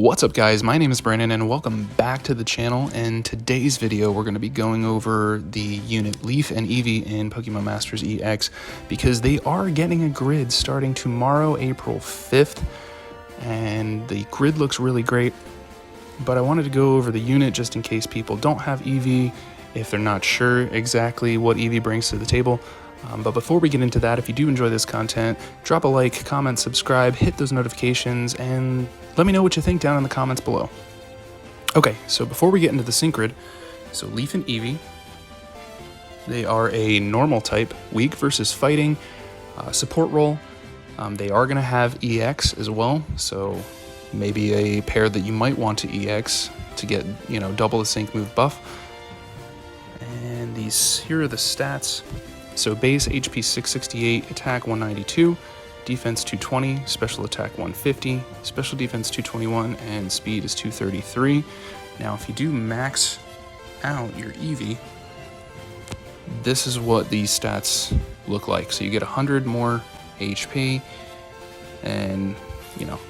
What's up guys, my name is Brandon and welcome back to the channel. In today's video we're going to be going over the unit Leaf and Eevee in Pokemon Masters EX because they are getting a grid starting tomorrow, April 5th, and the grid looks really great. But I wanted to go over the unit just in case people don't have Eevee, if they're not sure exactly what Eevee brings to the table. But before we get into that, if you do enjoy this content, drop a like, comment, subscribe, hit those notifications, and let me know what you think down in the comments below. Okay, so before we get into the sync grid, so Leaf and Eevee, they are a normal type, weak versus fighting, support role. They are going to have EX as well, so maybe a pair that you might want to EX to get, double the sync move buff. And here are the stats. So base HP 668, attack 192, defense 220, special attack 150, special defense 221, and speed is 233. Now if you do max out your Eevee, this is what these stats look like. So you get 100 more HP, and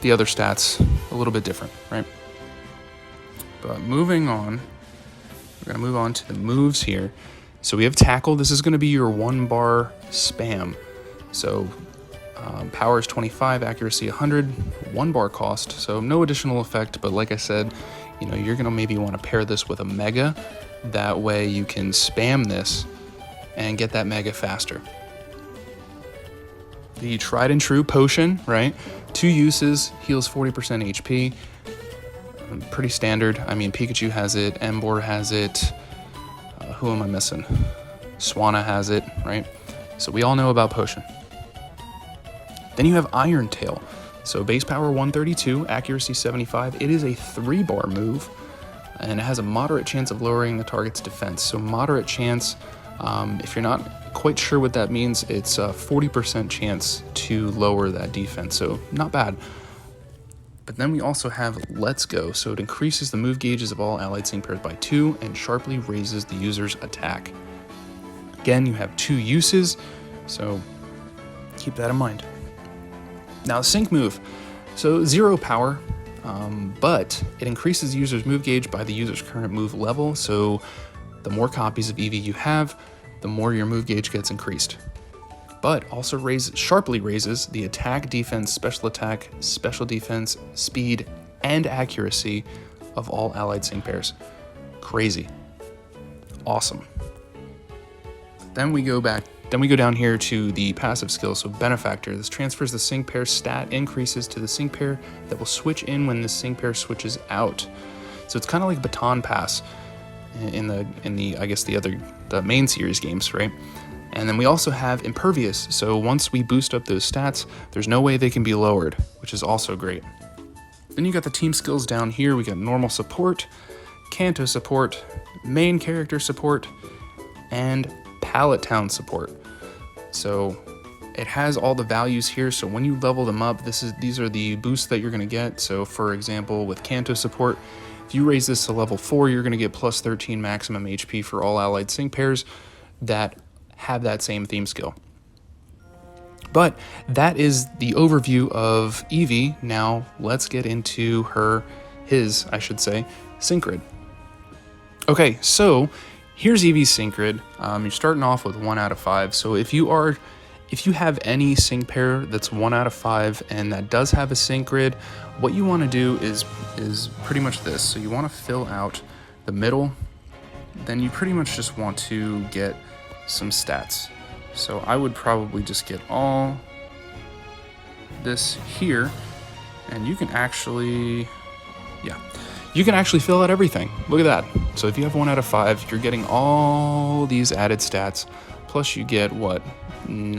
the other stats a little bit different, right? But moving on, we're gonna move on to the moves here. So we have Tackle. This is going to be your 1-bar spam. So power is 25, accuracy 100, 1-bar cost. So no additional effect, but like I said, you're going to maybe want to pair this with a Mega. That way you can spam this and get that Mega faster. The tried and true Potion, right? 2 uses, heals 40% HP. Pretty standard. I mean, Pikachu has it, Emboar has it. Who am I missing? Swanna has it, right? So we all know about Potion. Then you have Iron Tail. So base power 132, accuracy 75. It is a 3-bar move, and it has a moderate chance of lowering the target's defense. So moderate chance, if you're not quite sure what that means, it's a 40% chance to lower that defense. So not bad. But then we also have Let's Go, so it increases the move gauges of all allied sync pairs by 2 and sharply raises the user's attack. Again, you have 2 uses, so keep that in mind. Now the sync move, so 0 power, but it increases the user's move gauge by the user's current move level, so the more copies of Eevee you have, the more your move gauge gets increased. But also sharply raises the attack, defense, special defense, speed, and accuracy of all allied sync pairs. Crazy. Awesome. Then we go down here to the passive skill, so Benefactor. This transfers the sync pair stat increases to the sync pair that will switch in when the sync pair switches out. So it's kind of like Baton Pass in the main series games, right? And then we also have Impervious, so once we boost up those stats, there's no way they can be lowered, which is also great. Then you got the team skills down here. We got Normal Support, Kanto Support, Main Character Support, and Pallet Town Support. So it has all the values here, so when you level them up, these are the boosts that you're going to get. So for example, with Kanto Support, if you raise this to level 4, you're going to get plus 13 maximum HP for all allied sync pairs that have that same theme skill. But that is the overview of Eevee. Now let's get into his sync grid. Okay, so here's Eevee's sync grid. You're starting off with 1 out of 5. So if you have any sync pair that's 1 out of 5 and that does have a sync grid, what you want to do is pretty much this. So you want to fill out the middle, then you pretty much just want to get some stats. So I would probably just get all this here, and you can actually fill out everything. Look at that. So if you have 1 out of 5, you're getting all these added stats, plus you get what?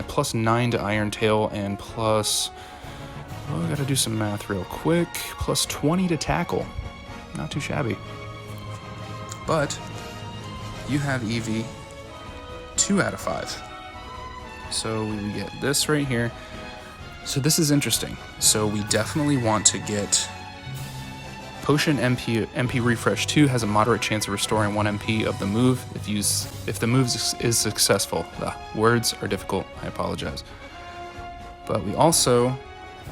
Plus 9 to Iron Tail, and plus, I gotta do some math real quick, plus 20 to Tackle. Not too shabby. But you have Eevee 2 out of 5. So we get this right here. So this is interesting. So we definitely want to get Potion MP Refresh 2 has a moderate chance of restoring 1 MP of the move if the move is successful. Words are difficult, I apologize. But we also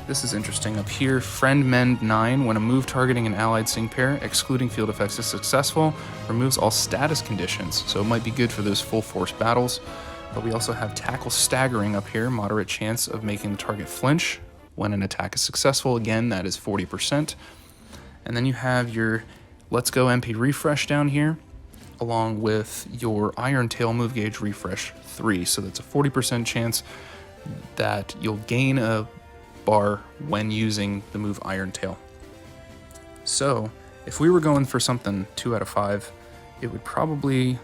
This is interesting. Up here, Friend Mend 9. When a move targeting an allied sync pair, excluding field effects, is successful, removes all status conditions. So it might be good for those full force battles. But we also have Tackle Staggering up here. Moderate chance of making the target flinch when an attack is successful. Again, that is 40%. And then you have your Let's Go MP Refresh down here, along with your Iron Tail Move Gauge Refresh 3. So that's a 40% chance that you'll gain a bar when using the move Iron Tail. So if we were going for something 2 out of 5, it would probably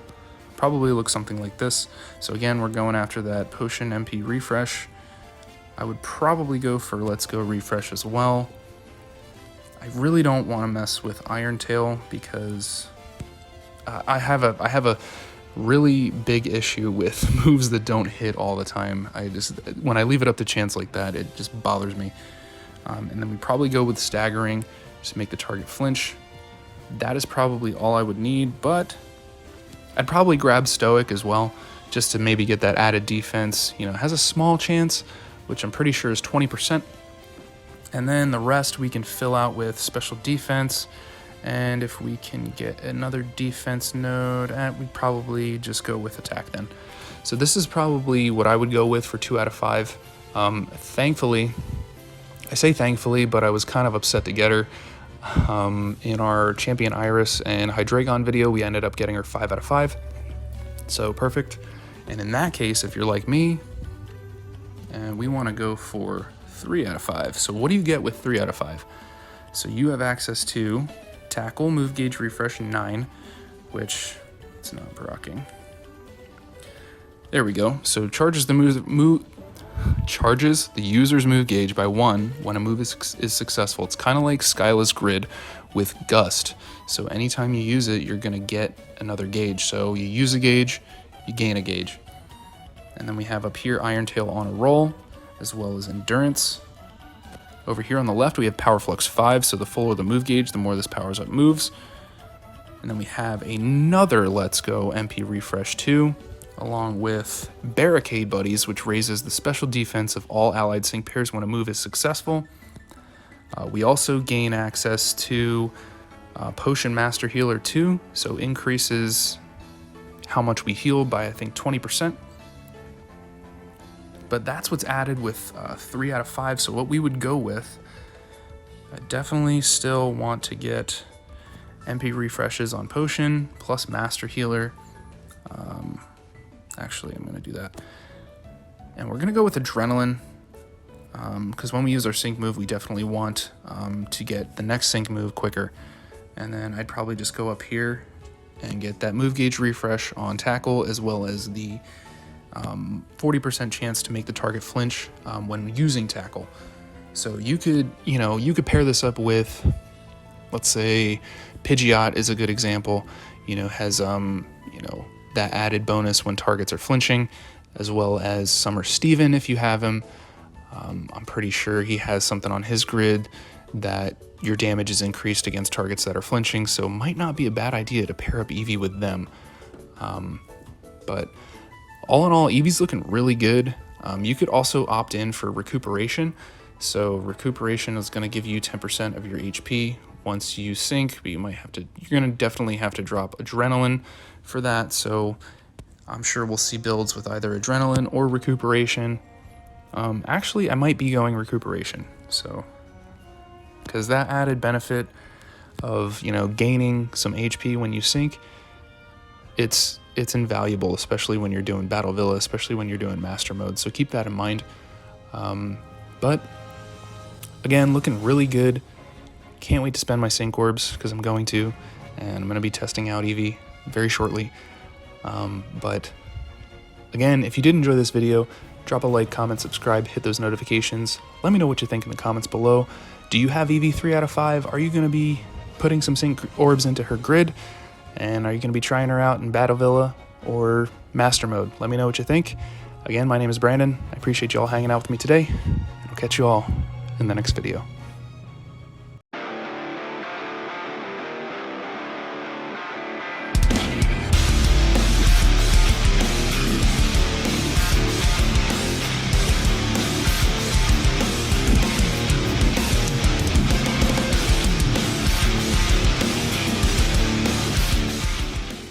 look something like this. So again, we're going after that Potion MP Refresh. I would probably go for Let's Go Refresh as well. I really don't want to mess with Iron Tail because I have a really big issue with moves that don't hit all the time. When I leave it up to chance like that, it just bothers me. And then we probably go with Staggering, just to make the target flinch. That is probably all I would need, but I'd probably grab Stoic as well, just to maybe get that added defense. You know, it has a small chance, which I'm pretty sure is 20%. And then the rest we can fill out with Special Defense. And if we can get another defense node, we'd probably just go with Attack then. So this is probably what I would go with for 2 out of 5. Thankfully, I say thankfully, but I was kind of upset to get her. In our Champion Iris and Hydreigon video, we ended up getting her 5 out of 5. So perfect. And in that case, if you're like me, and we want to go for 3 out of 5. So what do you get with 3 out of 5? So you have access to Tackle, Move Gauge Refresh 9, which it's not brocking. There we go. So charges the user's move gauge by 1 when a move is successful. It's kind of like Skyla's Grid with Gust. So anytime you use it, you're going to get another gauge. So you use a gauge, you gain a gauge. And then we have up here Iron Tail on a roll, as well as Endurance. Over here on the left, we have Power Flux 5, so the fuller the move gauge, the more this powers up moves. And then we have another Let's Go MP Refresh 2, along with Barricade Buddies, which raises the special defense of all allied sync pairs when a move is successful. We also gain access to Potion Master Healer 2, so increases how much we heal by, I think, 20%. But that's what's added with 3 out of 5. So what we would go with, I definitely still want to get MP refreshes on Potion plus Master Healer. Actually, I'm going to do that. And we're going to go with Adrenaline because when we use our sync move, we definitely want to get the next sync move quicker. And then I'd probably just go up here and get that move gauge refresh on Tackle, as well as the 40% chance to make the target flinch when using Tackle. So you could pair this up with, let's say, Pidgeot is a good example. Has that added bonus when targets are flinching, as well as Summer Steven if you have him. I'm pretty sure he has something on his grid that your damage is increased against targets that are flinching, so might not be a bad idea to pair up Eevee with them. But all in all, Eevee's looking really good. You could also opt in for Recuperation. So Recuperation is going to give you 10% of your HP once you sync, but you're going to definitely have to drop Adrenaline for that. So I'm sure we'll see builds with either Adrenaline or Recuperation. Actually, I might be going Recuperation. So, because that added benefit of, gaining some HP when you sync, it's invaluable, especially when you're doing Battle Villa, especially when you're doing Master Mode. So keep that in mind. But again, looking really good. Can't wait to spend my sync orbs because I'm going to, and I'm going to be testing out Eevee very shortly. But again, if you did enjoy this video, drop a like, comment, subscribe, hit those notifications. Let me know what you think in the comments below. Do you have Eevee 3 out of 5? Are you going to be putting some sync orbs into her grid? And are you going to be trying her out in Battle Villa or Master Mode? Let me know what you think. Again, my name is Brandon. I appreciate you all hanging out with me today. I'll catch you all in the next video.